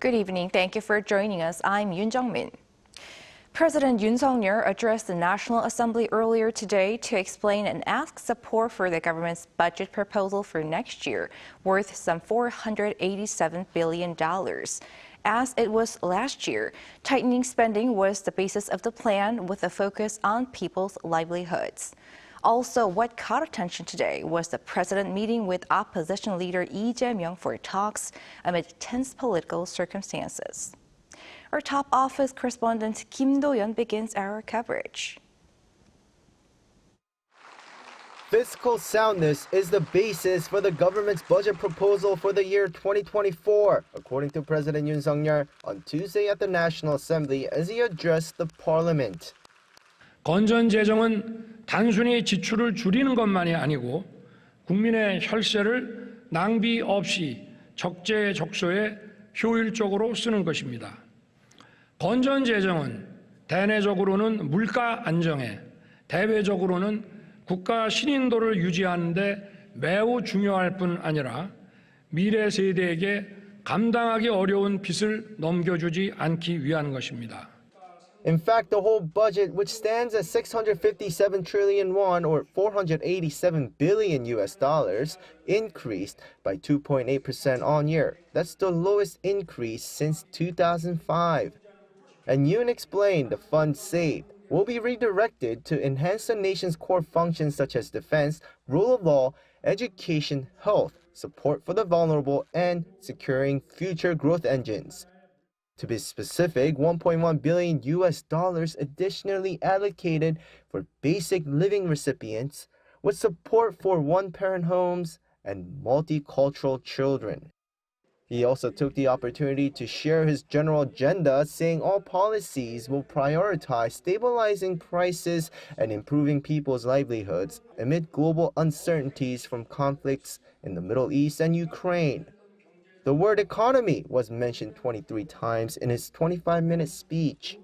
Good evening. Thank you for joining us. I'm Yoon Jung-min. President Yoon Suk Yeol addressed the National Assembly earlier today to explain and ask support for the government's budget proposal for next year, worth some $487 billion. As it was last year, tightening spending was the basis of the plan with a focus on people's livelihoods. Also, what caught attention today was the president meeting with opposition leader Lee Jae-myung for talks amid tense political circumstances. Our top office correspondent Kim Do-yeon begins our coverage. Fiscal soundness is the basis for the government's budget proposal for the year 2024, according to President Yoon Suk Yeol on Tuesday at the National Assembly as he addressed the parliament. 건전 재정은 단순히 지출을 줄이는 것만이 아니고 국민의 혈세를 낭비 없이 적재적소에 효율적으로 쓰는 것입니다. 건전 재정은 대내적으로는 물가 안정에, 대외적으로는 국가 신인도를 유지하는 데 매우 중요할 뿐 아니라 미래 세대에게 감당하기 어려운 빚을 넘겨주지 않기 위한 것입니다. In fact, the whole budget, which stands at 657 trillion won or $487 billion US, increased by 2.8% on year. That's the lowest increase since 2005. And Yoon explained the funds saved will be redirected to enhance the nation's core functions such as defense, rule of law, education, health, support for the vulnerable, and securing future growth engines. To be specific, $1.1 billion US additionally allocated for basic living recipients with support for one-parent homes and multicultural children. He also took the opportunity to share his general agenda, saying all policies will prioritize stabilizing prices and improving people's livelihoods amid global uncertainties from conflicts in the Middle East and Ukraine. The word economy was mentioned 23 times in his 25-minute speech.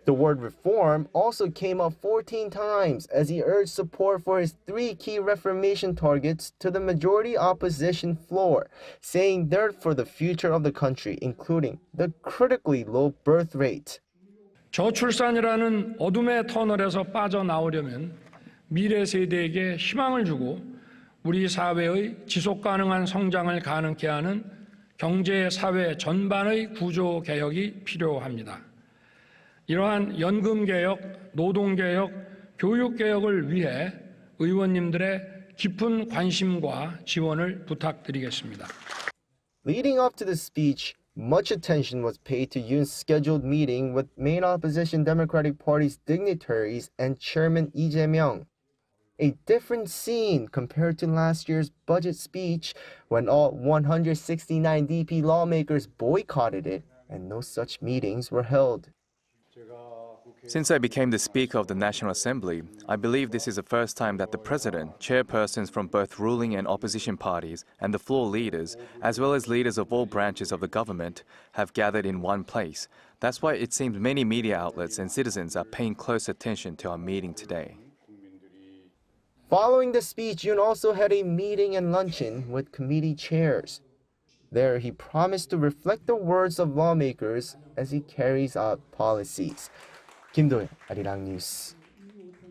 The word reform also came up 14 times as he urged support for his three key reformation targets to the majority opposition floor, saying they're for the future of the country, including the critically low birth rate. 저출산이라는 어둠의 터널에서 빠져나오려면 미래 세대에게 희망을 주고 우리 사회의 지속 가능한 성장을 가능케 하는 경제, 사회 전반의 구조 개혁이 필요합니다. 이러한 연금 개혁, 노동 개혁, 교육 개혁을 위해 의원님들의 깊은 관심과 지원을 부탁드리겠습니다. Leading up to the speech, much attention was paid to Yoon's scheduled meeting with main opposition Democratic Party's dignitaries and Chairman Lee Jae-myung. A different scene compared to last year's budget speech when all 169 DP lawmakers boycotted it and no such meetings were held. Since I became the Speaker of the National Assembly, I believe this is the first time that the President, chairpersons from both ruling and opposition parties, and the floor leaders, as well as leaders of all branches of the government, have gathered in one place. That's why it seems many media outlets and citizens are paying close attention to our meeting today. Following the speech, Yoon also had a meeting and luncheon with committee chairs. There, he promised to reflect the words of lawmakers as he carries out policies. Kim Do-yeon, 아리랑뉴스.